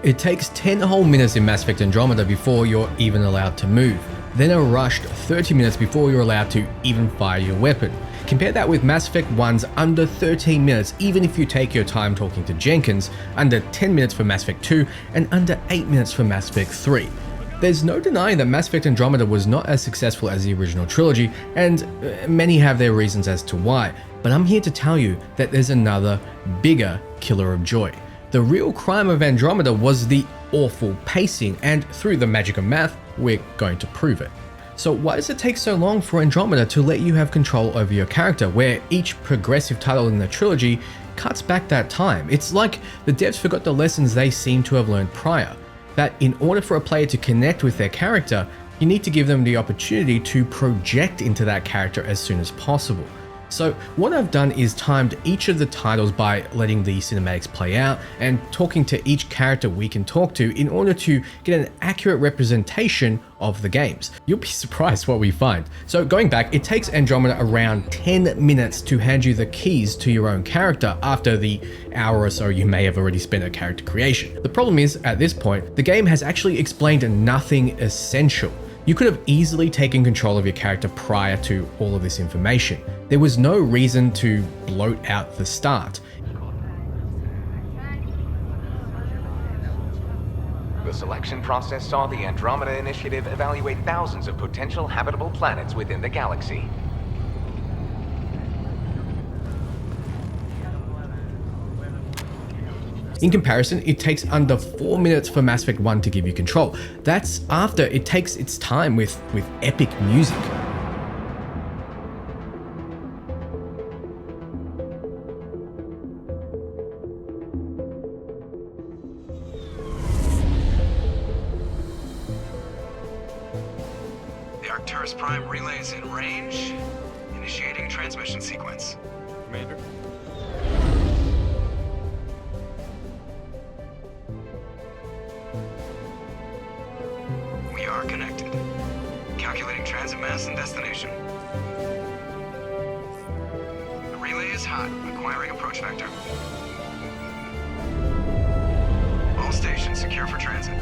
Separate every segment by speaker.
Speaker 1: It takes 10 whole minutes in Mass Effect Andromeda before you're even allowed to move, then a rushed 30 minutes before you're allowed to even fire your weapon. Compare that with Mass Effect 1's under 13 minutes even if you take your time talking to Jenkins, under 10 minutes for Mass Effect 2, and under 8 minutes for Mass Effect 3. There's no denying that Mass Effect Andromeda was not as successful as the original trilogy, and many have their reasons as to why, but I'm here to tell you that there's another, bigger killer of joy. The real crime of Andromeda was the awful pacing, and through the magic of math, we're going to prove it. So why does it take so long for Andromeda to let you have control over your character, where each progressive title in the trilogy cuts back that time? It's like the devs forgot the lessons they seem to have learned prior, that in order for a player to connect with their character, you need to give them the opportunity to project into that character as soon as possible. So what I've done is timed each of the titles by letting the cinematics play out and talking to each character we can talk to in order to get an accurate representation of the games. You'll be surprised what we find. So going back, it takes Andromeda around 10 minutes to hand you the keys to your own character after the hour or so you may have already spent at character creation. The problem is, at this point, the game has actually explained nothing essential. You could have easily taken control of your character prior to all of this information. There was no reason to bloat out the start.
Speaker 2: The selection process saw the Andromeda Initiative evaluate thousands of potential habitable planets within the galaxy.
Speaker 1: In comparison, it takes under 4 minutes for Mass Effect 1 to give you control. That's after it takes its time with epic music.
Speaker 3: The Arcturus Prime relay is in range. Initiating transmission sequence. Commander. We are connected. Calculating transit mass and destination. The relay is hot, acquiring approach vector. All stations secure for transit.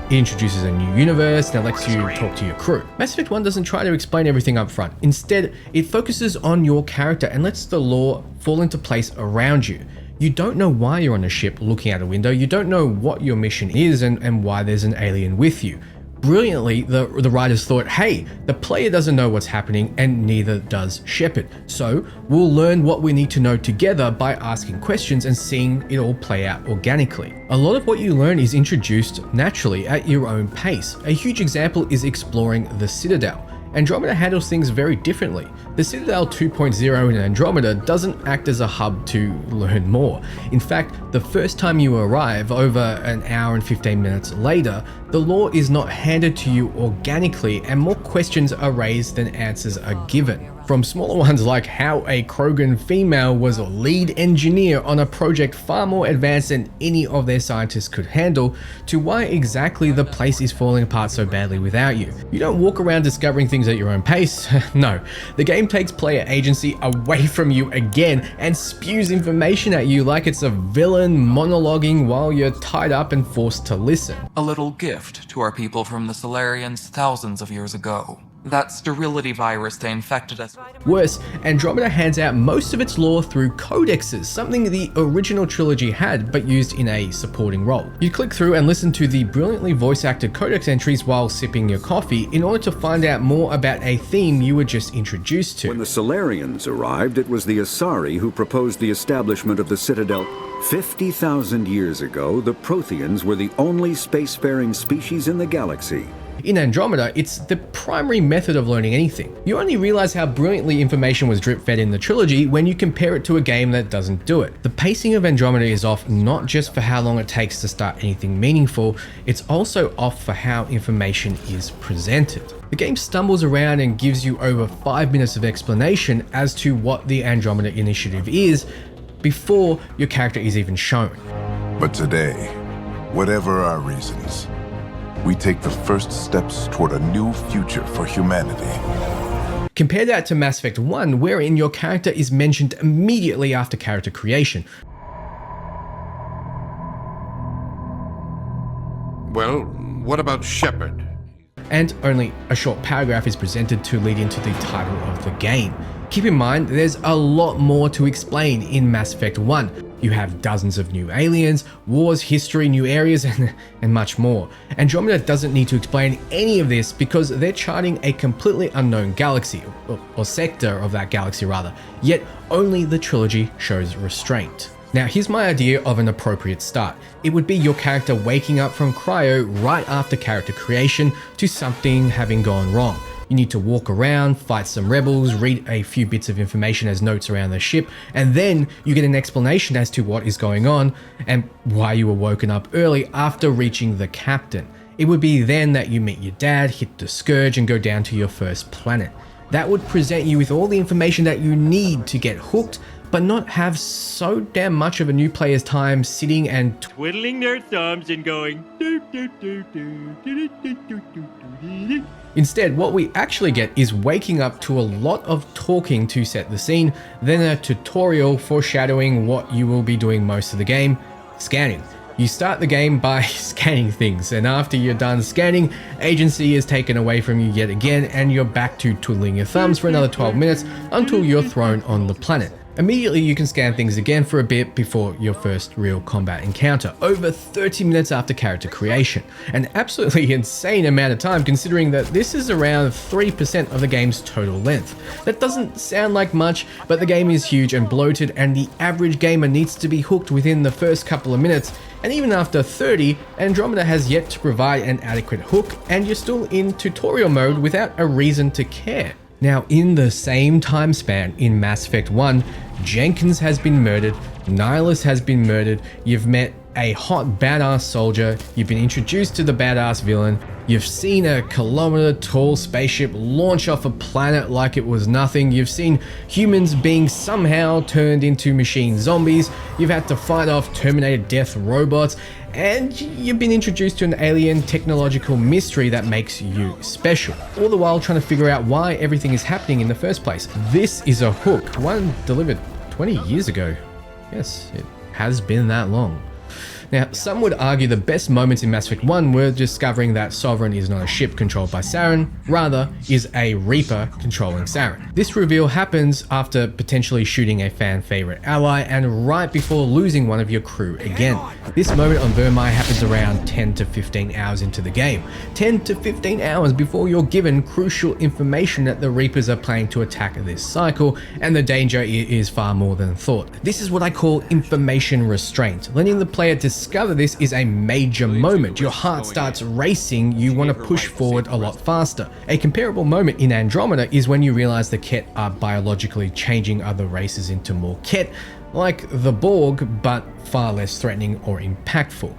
Speaker 1: It introduces a new universe that lets you talk to your crew. Mass Effect 1 doesn't try to explain everything up front. Instead, it focuses on your character and lets the lore fall into place around you. You don't know why you're on a ship looking out a window, you don't know what your mission is and why there's an alien with you. Brilliantly, the writers thought, hey, the player doesn't know what's happening and neither does Shepard. So we'll learn what we need to know together by asking questions and seeing it all play out organically. A lot of what you learn is introduced naturally at your own pace. A huge example is exploring the Citadel. Andromeda handles things very differently. The Citadel 2.0 in Andromeda doesn't act as a hub to learn more. In fact, the first time you arrive, over an hour and 15 minutes later, the lore is not handed to you organically and more questions are raised than answers are given. From smaller ones like how a Krogan female was a lead engineer on a project far more advanced than any of their scientists could handle, to why exactly the place is falling apart so badly without you. You don't walk around discovering things at your own pace. No, the game takes player agency away from you again and spews information at you like it's a villain monologuing while you're tied up and forced to listen.
Speaker 4: A little gift to our people from the Solarians thousands of years ago. That sterility virus they infected us with.
Speaker 1: Worse, Andromeda hands out most of its lore through codexes, something the original trilogy had but used in a supporting role. You click through and listen to the brilliantly voice-acted codex entries while sipping your coffee in order to find out more about a theme you were just introduced to.
Speaker 5: When the Solarians arrived, it was the Asari who proposed the establishment of the Citadel. 50,000 years ago, the Protheans were the only spacefaring species in the galaxy.
Speaker 1: In Andromeda, it's the primary method of learning anything. You only realize how brilliantly information was drip-fed in the trilogy when you compare it to a game that doesn't do it. The pacing of Andromeda is off not just for how long it takes to start anything meaningful, it's also off for how information is presented. The game stumbles around and gives you over 5 minutes of explanation as to what the Andromeda Initiative is before your character is even shown.
Speaker 6: But today, whatever our reasons, we take the first steps toward a new future for humanity.
Speaker 1: Compare that to Mass Effect 1, wherein your character is mentioned immediately after character creation.
Speaker 7: Well, what about Shepard?
Speaker 1: And only a short paragraph is presented to lead into the title of the game. Keep in mind, there's a lot more to explain in Mass Effect 1. You have dozens of new aliens, wars, history, new areas, and much more. Andromeda doesn't need to explain any of this because they're charting a completely unknown galaxy, or sector of that galaxy rather, yet only the trilogy shows restraint. Now here's my idea of an appropriate start. It would be your character waking up from cryo right after character creation to something having gone wrong. You need to walk around, fight some rebels, read a few bits of information as notes around the ship, and then you get an explanation as to what is going on and why you were woken up early after reaching the captain. It would be then that you meet your dad, hit the Scourge, and go down to your first planet. That would present you with all the information that you need to get hooked, but not have so damn much of a new player's time sitting and
Speaker 8: twiddling their thumbs and going do, do, do, do, do, do, do, do.
Speaker 1: Instead, what we actually get is waking up to a lot of talking to set the scene, then a tutorial foreshadowing what you will be doing most of the game, scanning. You start the game by scanning things, and after you're done scanning, agency is taken away from you yet again, and you're back to twiddling your thumbs for another 12 minutes until you're thrown on the planet. Immediately you can scan things again for a bit before your first real combat encounter, over 30 minutes after character creation. An absolutely insane amount of time considering that this is around 3% of the game's total length. That doesn't sound like much, but the game is huge and bloated, and the average gamer needs to be hooked within the first couple of minutes, and even after 30, Andromeda has yet to provide an adequate hook, and you're still in tutorial mode without a reason to care. Now, in the same time span in Mass Effect 1, Jenkins has been murdered, Nihilus has been murdered, you've met a hot badass soldier, you've been introduced to the badass villain, you've seen a kilometer-tall spaceship launch off a planet like it was nothing, you've seen humans being somehow turned into machine zombies, you've had to fight off Terminator death robots, and you've been introduced to an alien technological mystery that makes you special, all the while trying to figure out why everything is happening in the first place. This is a hook, one delivered 20 years ago. Yes, it has been that long. Now, some would argue the best moments in Mass Effect 1 were discovering that Sovereign is not a ship controlled by Saren, rather is a Reaper controlling Saren. This reveal happens after potentially shooting a fan favorite ally and right before losing one of your crew again. This moment on Vermai happens around 10 to 15 hours into the game. 10 to 15 hours before you're given crucial information that the Reapers are planning to attack this cycle, and the danger is far more than thought. This is what I call information restraint. Letting the player discover this is a major moment. Your heart starts racing, you want to push forward a lot faster. A comparable moment in Andromeda is when you realize the Ket are biologically changing other races into more Ket, like the Borg, but far less threatening or impactful.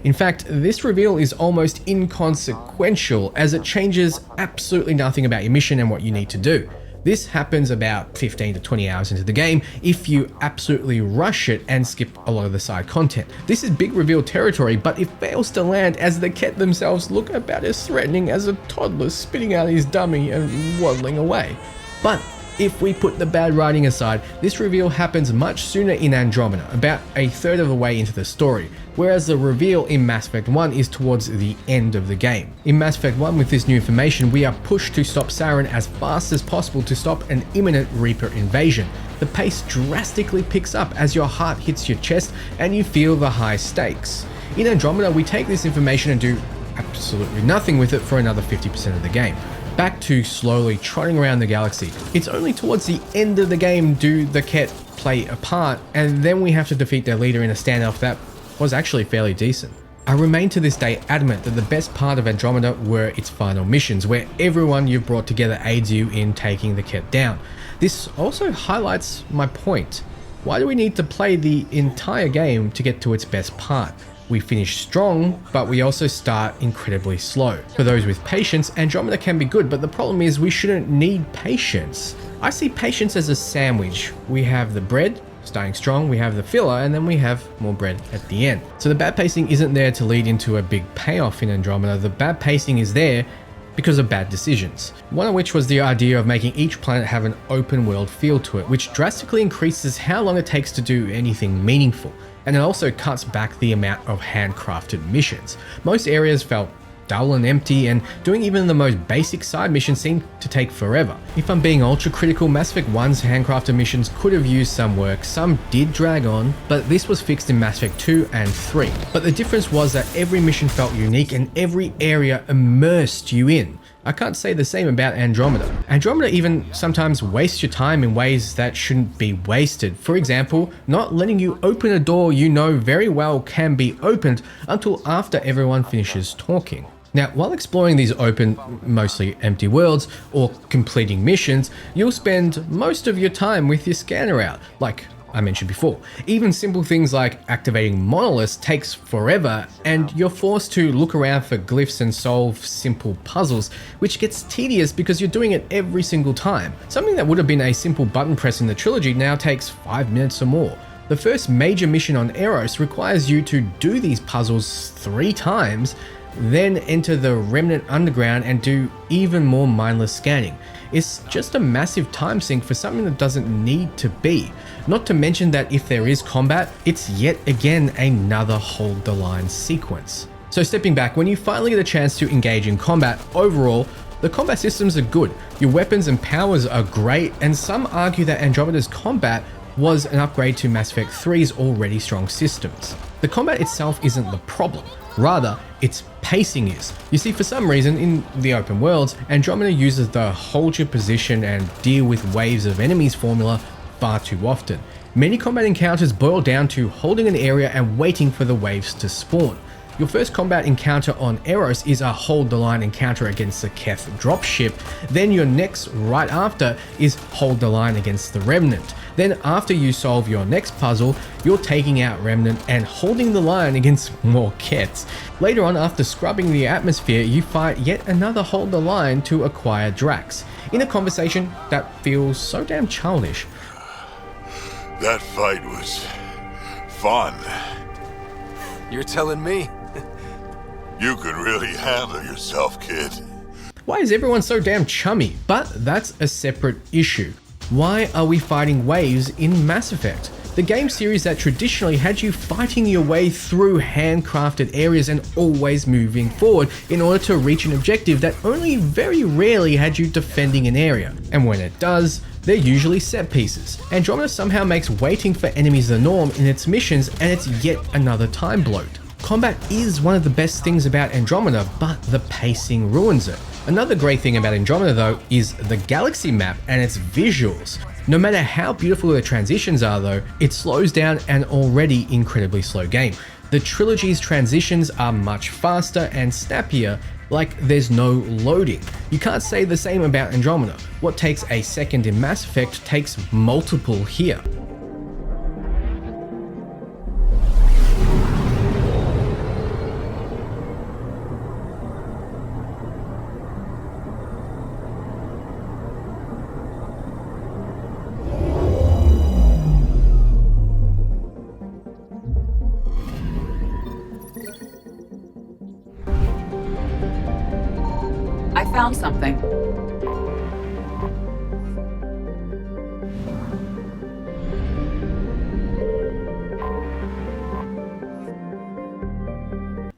Speaker 1: In fact, this reveal is almost inconsequential as it changes absolutely nothing about your mission and what you need to do. This happens about 15 to 20 hours into the game if you absolutely rush it and skip a lot of the side content. This is big reveal territory, but it fails to land as the Ket themselves look about as threatening as a toddler spitting out his dummy and waddling away. But if we put the bad writing aside, this reveal happens much sooner in Andromeda, about a third of the way into the story, whereas the reveal in Mass Effect 1 is towards the end of the game. In Mass Effect 1, with this new information, we are pushed to stop Saren as fast as possible to stop an imminent Reaper invasion. The pace drastically picks up as your heart hits your chest and you feel the high stakes. In Andromeda, we take this information and do absolutely nothing with it for another 50% of the game. Back to slowly trotting around the galaxy. It's only towards the end of the game do the Ket play a part, and then we have to defeat their leader in a standoff that was actually fairly decent. I remain to this day adamant that the best part of Andromeda were its final missions, where everyone you've brought together aids you in taking the Ket down. This also highlights my point. Why do we need to play the entire game to get to its best part? We finish strong, but we also start incredibly slow. For those with patience, Andromeda can be good, but the problem is we shouldn't need patience. I see patience as a sandwich. We have the bread, Starting strong, we have the filler, and then we have more bread at the end. So the bad pacing isn't there to lead into a big payoff in Andromeda. The bad pacing is there because of bad decisions. One of which was the idea of making each planet have an open world feel to it, which drastically increases how long it takes to do anything meaningful. And it also cuts back the amount of handcrafted missions. Most areas felt dull and empty, and doing even the most basic side missions seemed to take forever. If I'm being ultra critical, Mass Effect 1's handcrafted missions could have used some work, some did drag on, but this was fixed in Mass Effect 2 and 3. But the difference was that every mission felt unique and every area immersed you in. I can't say the same about Andromeda. Andromeda even sometimes wastes your time in ways that shouldn't be wasted. For example, not letting you open a door you know very well can be opened until after everyone finishes talking. Now, while exploring these open, mostly empty worlds, or completing missions, you'll spend most of your time with your scanner out, like I mentioned before. Even simple things like activating monoliths takes forever, and you're forced to look around for glyphs and solve simple puzzles, which gets tedious because you're doing it every single time. Something that would have been a simple button press in the trilogy now takes 5 minutes or more. The first major mission on Eros requires you to do these puzzles 3 times, then enter the Remnant Underground and do even more mindless scanning. It's just a massive time sink for something that doesn't need to be. Not to mention that if there is combat, it's yet again another hold the line sequence. So stepping back, when you finally get a chance to engage in combat, overall, the combat systems are good, your weapons and powers are great, and some argue that Andromeda's combat was an upgrade to Mass Effect 3's already strong systems. The combat itself isn't the problem, rather, its pacing is. You see, for some reason, in the open worlds, Andromeda uses the hold your position and deal with waves of enemies formula far too often. Many combat encounters boil down to holding an area and waiting for the waves to spawn. Your first combat encounter on Eros is a hold the line encounter against the Keth dropship, then your next right after is hold the line against the Remnant. Then after you solve your next puzzle, you're taking out Remnant and holding the line against more Keths. Later on, after scrubbing the atmosphere, you fight yet another hold the line to acquire Drax, in a conversation that feels so damn childish.
Speaker 6: That fight was fun.
Speaker 9: You're telling me?
Speaker 6: You could really handle yourself, kid.
Speaker 1: Why is everyone so damn chummy? But that's a separate issue. Why are we fighting waves in Mass Effect? The game series that traditionally had you fighting your way through handcrafted areas and always moving forward in order to reach an objective that only very rarely had you defending an area. And when it does, they're usually set pieces. Andromeda somehow makes waiting for enemies the norm in its missions, and it's yet another time bloat. Combat is one of the best things about Andromeda, but the pacing ruins it. Another great thing about Andromeda though is the galaxy map and its visuals. No matter how beautiful the transitions are though, it slows down an already incredibly slow game. The trilogy's transitions are much faster and snappier, like there's no loading. You can't say the same about Andromeda. What takes a second in Mass Effect takes multiple here.
Speaker 10: I found something.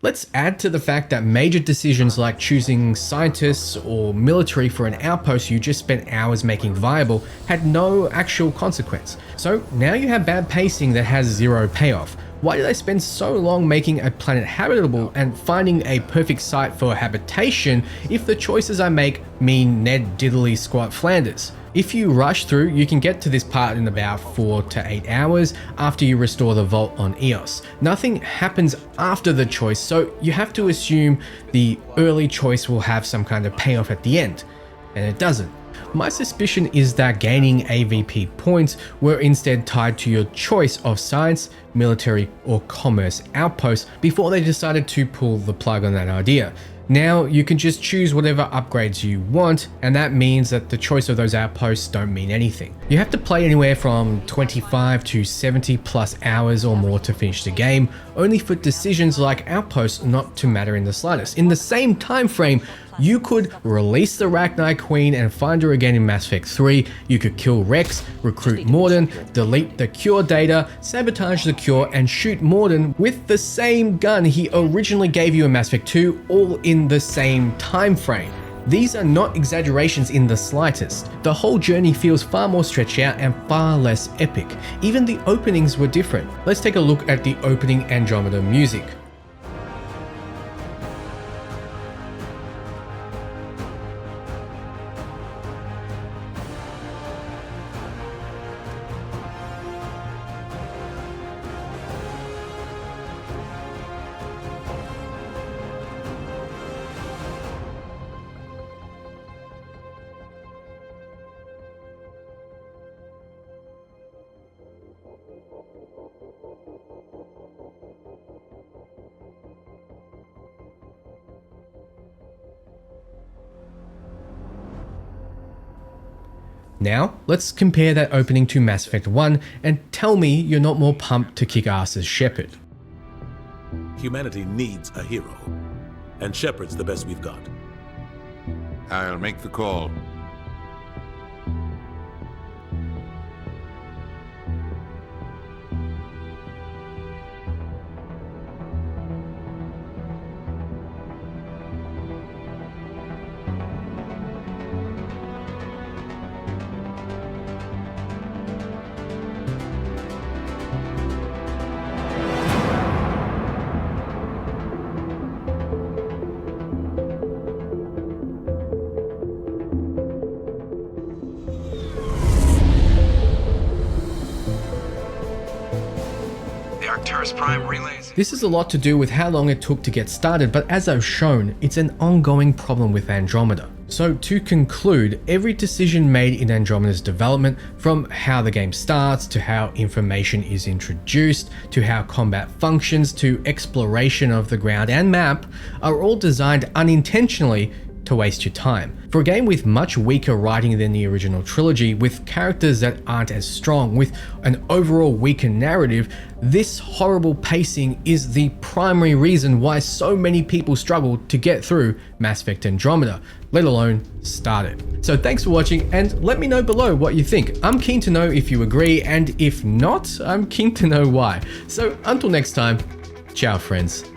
Speaker 1: Let's add to the fact that major decisions like choosing scientists or military for an outpost you just spent hours making viable had no actual consequence. So now you have bad pacing that has zero payoff. Why did they spend so long making a planet habitable and finding a perfect site for habitation if the choices I make mean Ned Diddley Squat Flanders? If you rush through, you can get to this part in about 4 to 8 hours after you restore the vault on Eos. Nothing happens after the choice, so you have to assume the early choice will have some kind of payoff at the end, and it doesn't. My suspicion is that gaining AVP points were instead tied to your choice of science, military, or commerce outposts before they decided to pull the plug on that idea. Now you can just choose whatever upgrades you want, and that means that the choice of those outposts don't mean anything. You have to play anywhere from 25 to 70 plus hours or more to finish the game, only for decisions like outposts not to matter in the slightest. In the same time frame, you could release the Rachni Queen and find her again in Mass Effect 3, you could kill Rex, recruit Mordin, delete the cure data, sabotage the cure, and shoot Mordin with the same gun he originally gave you in Mass Effect 2, all in the same time frame. These are not exaggerations in the slightest. The whole journey feels far more stretched out and far less epic. Even the openings were different. Let's take a look at the opening Andromeda music. Now, let's compare that opening to Mass Effect 1 and tell me you're not more pumped to kick ass as Shepard.
Speaker 10: Humanity needs a hero, and Shepard's the best we've got.
Speaker 7: I'll make the call.
Speaker 3: Prime relays.
Speaker 1: This is a lot to do with how long it took to get started, but as I've shown, it's an ongoing problem with Andromeda. So to conclude, every decision made in Andromeda's development, from how the game starts, to how information is introduced, to how combat functions, to exploration of the ground and map, are all designed unintentionally to waste your time. For a game with much weaker writing than the original trilogy, with characters that aren't as strong, with an overall weaker narrative, this horrible pacing is the primary reason why so many people struggle to get through Mass Effect Andromeda, let alone start it. So thanks for watching, and let me know below what you think. I'm keen to know if you agree, and if not, I'm keen to know why. So until next time, ciao friends.